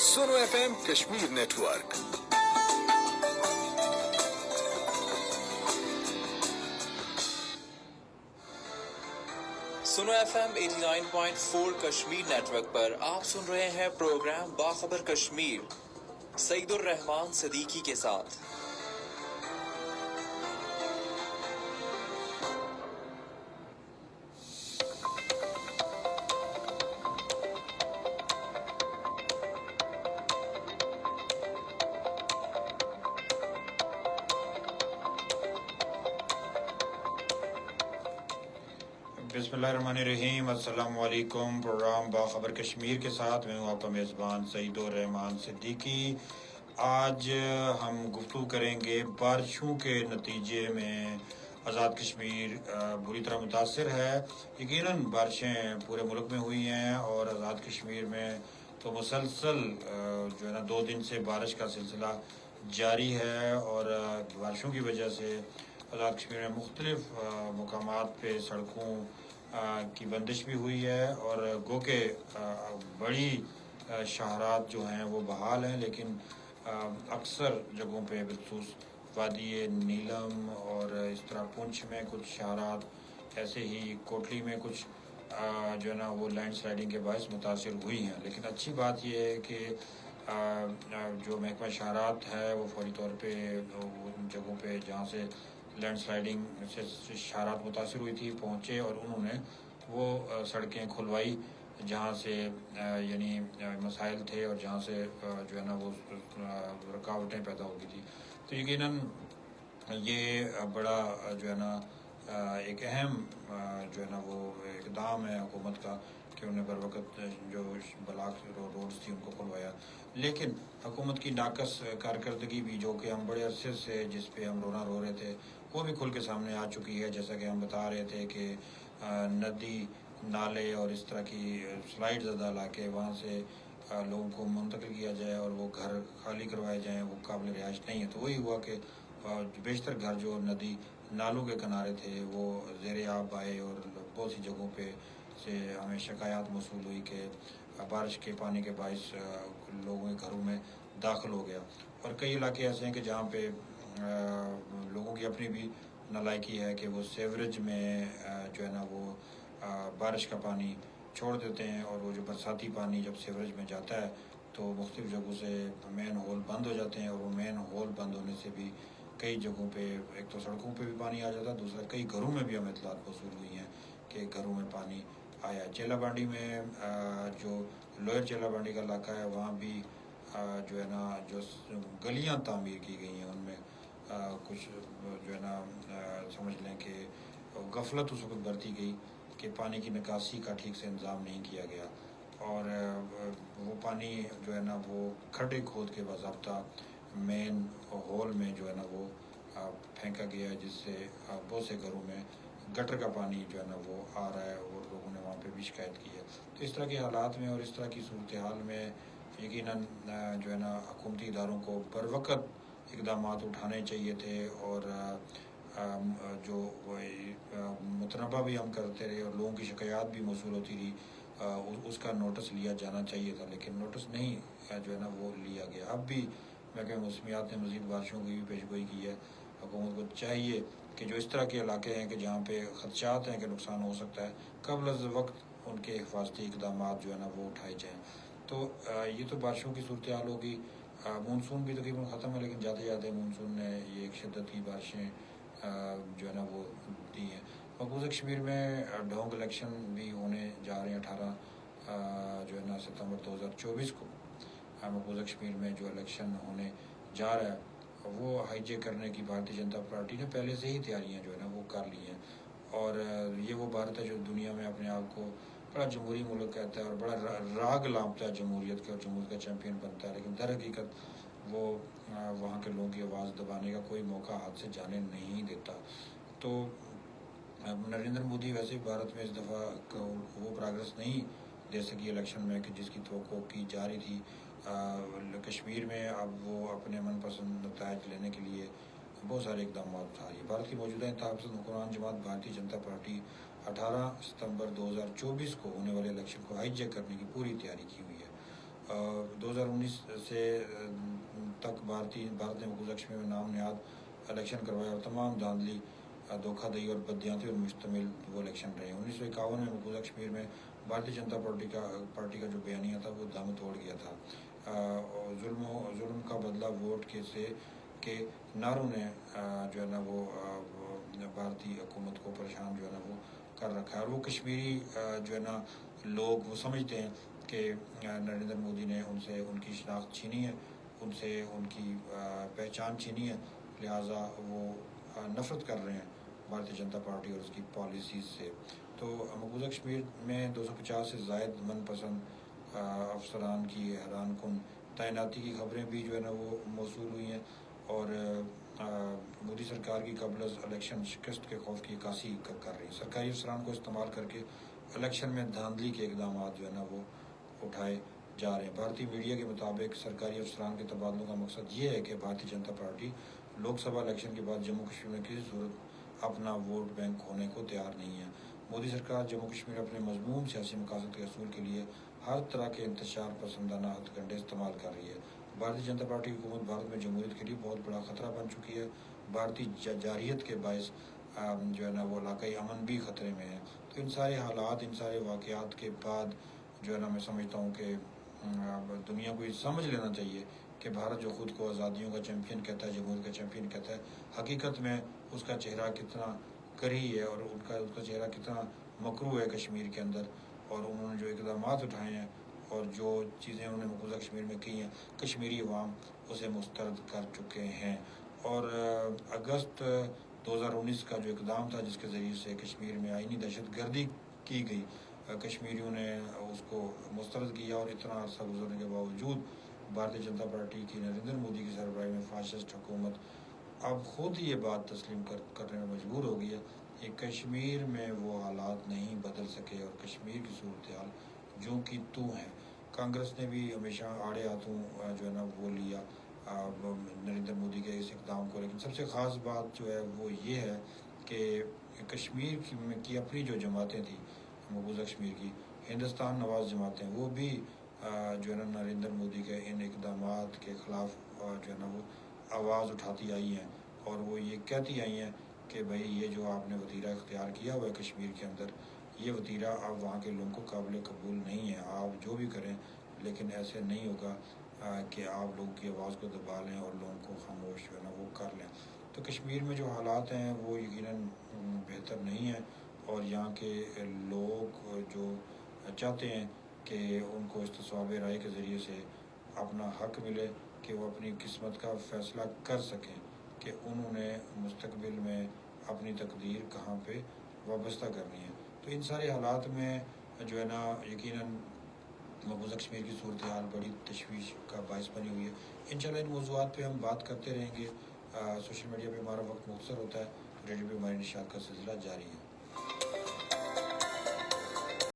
सुनो FM Kashmir network. सुनो FM 89.4 Kashmir network पर आप सुन रहे हैं प्रोग्राम बाखबर कश्मीर सईदुर रहमान सदीकी के साथ। बिस्मिल्लाहिर्रहमानिर्रहीम, अस्सलाम वालेकुम। प्रोग्राम बाखबर कश्मीर के साथ मैं हूँ आपका मेज़बान सईदुर रहमान सिद्दीकी। आज हम गुफ्तगू करेंगे बारिशों के नतीजे में आज़ाद कश्मीर बुरी तरह मुतासर है। यकीनन बारिशें पूरे मुल्क में हुई हैं और आज़ाद कश्मीर में तो मुसलसल जो है ना 2 दिन से बारिश का सिलसिला जारी है और बारिशों की वजह से आज़ाद कश्मीर में मुख्तलिफ मकामात पे सड़कों की बंदिश भी हुई है और गो के बड़ी शहरात जो हैं वो बहाल हैं, लेकिन अक्सर जगहों पे बिलखुसूस वादी नीलम और इस तरह पुंछ में कुछ शहरात, ऐसे ही कोटली में कुछ जो है ना वो लैंड स्लाइडिंग के बायस मुतासिर हुई हैं। लेकिन अच्छी बात यह है कि जो महकमा शहरात है वो फौरी तौर पे उन जगहों पे जहाँ से लैंड स्लाइडिंग से शहरात मुतासर हुई थी पहुँचे और उन्होंने वो सड़कें खुलवाई जहाँ से यानी मसाइल थे और जहाँ से जो है ना वो रुकावटें पैदा हो गई थी। तो यकीनन ये बड़ा जो है ना एक अहम जो है ना वो इक़दाम है हुकूमत का कि उन्हें बर वक़्त जो ब्लॉक रोड्स थी उनको खुलवाया। लेकिन हुकूमत की नाकस कारकर्दगी भी, जो कि हम बड़े अरसे से जिस पे हम रोना रो रहे थे, वो भी खुल के सामने आ चुकी है। जैसा कि हम बता रहे थे कि नदी नाले और इस तरह की स्लाइड ज़्यादा इलाके वहाँ से लोगों को मुंतकिल किया जाए और वो घर खाली करवाए जाएँ, वो काबिल रिहाइश नहीं है। तो वही हुआ कि बेशतर घर जो नदी नालों के किनारे थे वो ज़ेर आब आए और बहुत सी जगहों पे से हमें शिकायत मौसूल हुई कि बारिश के पानी के बायस लोगों के घरों में दाखिल हो गया। और कई इलाके ऐसे हैं कि जहाँ पे लोगों की अपनी भी नालायकी है कि वो सेवरेज में जो है ना वो बारिश का पानी छोड़ देते हैं और वो जो बरसाती पानी जब सेवरेज में जाता है तो मुख्तलिफ जगहों से मेन होल बंद हो जाते हैं और वो मेन होल बंद होने से भी कई जगहों पे एक तो सड़कों पे भी पानी आ जाता है, दूसरा कई घरों में भी हमें इत्तलात मौसूल हुई हैं कि घरों में पानी आया। चेलाबांडी में जो लोअर चेलाबांडी का इलाका है वहाँ भी जो है ना जो गलियाँ तामीर की गई हैं उनमें कुछ जो है ना समझ लें कि गफलत उस वक्त बरती गई कि पानी की निकासी का ठीक से इंतज़ाम नहीं किया गया और वो पानी जो है ना वो खड्डे खोद के बाज़ाब्ता मेन हॉल में जो है ना वो फेंका गया, जिससे बहुत से घरों में गटर का पानी जो है ना वो आ रहा है और लोगों ने वहाँ पे भी शिकायत की है। तो इस तरह के हालात में और इस तरह की सूरत हाल में यकीनन जो है ना हुकूमती इदारों को बर वक़्त इक़दाम उठाने चाहिए थे और जो मुतनबा भी हम करते रहे और लोगों की शिकायत भी मौसूल होती रही, उसका नोटिस लिया जाना चाहिए था, लेकिन नोटिस नहीं जो है ना वो लिया गया। अब भी महकमे मौसमियात ने मज़ीद बारिशों की भी पेशगोई की है। हुकूमत को चाहिए कि जो इस तरह के इलाके हैं कि जहाँ पे ख़दशात हैं कि नुकसान हो सकता है, कबल अज़ वक्त उनके हिफाजती इक़दाम जो है ना वो उठाए जाएँ। तो ये तो बारिशों की सूरत हाल होगी। मानसून भी तकरीबन ख़त्म है, लेकिन जाते जाते मानसून ने ये एक शिद्दत की बारिशें जो है ना वो दी हैं। मकबूजा कश्मीर में ढोंग इलेक्शन भी होने जा रहे हैं 18 जो है ना सितंबर 2024 को। मकबूजा कश्मीर में जो इलेक्शन होने जा रहा है वो हाईजेक करने की भारतीय जनता पार्टी ने पहले से ही तैयारियां जो है ना वो कर ली हैं और ये वो भारत है जो दुनिया में अपने आप को बड़ा जमहूरी मुल्क कहता है और बड़ा राग लापता है जमहूरियत के और जमहूरियत का चैम्पियन बनता है, लेकिन दर हकीकत वो वहाँ के लोगों की आवाज़ दबाने का कोई मौका हाथ से जाने नहीं देता। तो नरेंद्र मोदी वैसे भी भारत में इस दफ़ा वो प्रोग्रेस नहीं दे सकी इलेक्शन में कि जिसकी तवक्को की जा रही थी। कश्मीर में अब वो अपने मनपसंद नतायज लेने के लिए बहुत सारे इकदाम उठा रही है। भारत की मौजूदा इंतखाबपसंद हुक्मरान जमात भारतीय जनता पार्टी 18 सितंबर 2024 को होने वाले इलेक्शन को हाईजैक करने की पूरी तैयारी की हुई है। 2019 سے تک بھارت نے مقبوضہ کشمیر میں نام نہاد الیکشن کروایا اور تمام دھاندلی دھوکہ دہی اور بددیانتی پر مشتمل وہ الیکشن رہے. 1951 میں مقبوضہ کشمیر میں بھارتیہ جنتا پارٹی کا جو بیانیہ تھا وہ دم توڑ گیا تھا. ظلم کا بدلہ ووٹ کے نعروں نے جو ہے نا وہ بھارتی حکومت کو پریشان جو ہے نا وہ کر رکھا ہے. اور وہ کشمیری جو ہے نا لوگ وہ سمجھتے ہیں کہ نریندر مودی نے ان سے ان کی شناخت چھینی ہے, ان سے ان کی پہچان چھینی ہے, لہٰذا وہ نفرت کر رہے ہیں بھارتیہ جنتا پارٹی اور اس کی پالیسیز سے. تو مقبوضہ کشمیر میں 250 سے زائد من پسند افسران کی حیران کن تعیناتی کی خبریں بھی جو ہے نا وہ موصول ہوئی ہیں, اور مودی سرکار کی قبل از الیکشن شکست کے خوف کی عکاسی کر رہی ہے. سرکاری افسران کو استعمال کر کے الیکشن میں دھاندلی کے اقدامات جو ہے نا وہ اٹھائے جا رہے ہیں. بھارتی میڈیا کے مطابق سرکاری افسران کے تبادلوں کا مقصد یہ ہے کہ بھارتیہ جنتا پارٹی لوک سبھا الیکشن کے بعد جموں کشمیر میں کسی صورت اپنا ووٹ بینک ہونے کو تیار نہیں ہے. مودی سرکار جموں کشمیر اپنے مضمون سیاسی مقاصد کے حصول کے لیے ہر طرح کے انتشار پسندانہ ہتھ کنڈے استعمال کر رہی ہے. بھارتیہ جنتا پارٹی کی حکومت بھارت میں جمہوریت کے لیے بہت بڑا خطرہ بن چکی ہے. بھارتی جارحیت کے باعث جو ہے نا وہ علاقائی امن بھی خطرے میں ہے. تو ان سارے حالات, ان سارے واقعات کے بعد جو ہے نا میں سمجھتا ہوں کہ دنیا کو یہ سمجھ لینا چاہیے کہ بھارت جو خود کو آزادیوں کا چیمپئن کہتا ہے, جمہوریت کا چیمپئن کہتا ہے, حقیقت میں اس کا چہرہ کتنا کری ہے اور اس کا چہرہ کتنا مکروہ ہے کشمیر کے اندر. اور انہوں نے جو اقدامات اٹھائے ہیں اور جو چیزیں انہوں نے مقبوضہ کشمیر میں کی ہیں, کشمیری عوام اسے مسترد کر چکے ہیں. اور اگست 2019 کا جو اقدام تھا جس کے ذریعے سے کشمیر میں آئینی دہشت گردی کی گئی, کشمیریوں نے اس کو مسترد کیا, اور اتنا عرصہ گزرنے کے باوجود بھارتیہ جنتا پارٹی کی نریندر مودی کی سربراہی میں فاشسٹ حکومت اب خود یہ بات تسلیم کرنے میں مجبور ہو گئی ہے کہ کشمیر میں وہ حالات نہیں بدل سکے اور کشمیر کی صورتحال جو کی تو ہے. کانگریس نے بھی ہمیشہ آڑے ہاتھوں جو ہے نا وہ لیا نریندر مودی کے اس اقدام کو, لیکن سب سے خاص بات جو ہے وہ یہ ہے کہ کشمیر کی اپنی جو جماعتیں تھیں مقبوضہ کشمیر کی ہندوستان نواز جماعتیں, وہ بھی جو ہے نا نریندر مودی کے ان اقدامات کے خلاف جو ہے نا وہ آواز اٹھاتی آئی ہیں, اور وہ یہ کہتی آئی ہیں کہ بھئی یہ جو آپ نے وتیرہ اختیار کیا ہوا ہے کشمیر کے اندر, یہ وتیرہ اب وہاں کے لوگوں کو قابل قبول نہیں ہے. آپ جو بھی کریں لیکن ایسے نہیں ہوگا کہ آپ لوگوں کی آواز کو دبا لیں اور لوگوں کو خاموش جو ہے نا وہ کر لیں. تو کشمیر میں جو حالات ہیں وہ یقیناً بہتر نہیں ہیں, اور یہاں کے لوگ جو چاہتے ہیں کہ ان کو استصواب رائے کے ذریعے سے اپنا حق ملے کہ وہ اپنی قسمت کا فیصلہ کر سکیں کہ انہوں نے مستقبل میں اپنی تقدیر کہاں پہ وابستہ کرنی ہے. تو ان سارے حالات میں جو ہے نا یقیناً مقبوضہ کشمیر کی صورتحال بڑی تشویش کا باعث بنی ہوئی ہے. انشاءاللہ ان موضوعات پہ ہم بات کرتے رہیں گے. سوشل میڈیا پہ ہمارا وقت مختصر ہوتا ہے, ریڈیو پہ ہماری نشریات کا سلسلہ جاری ہے.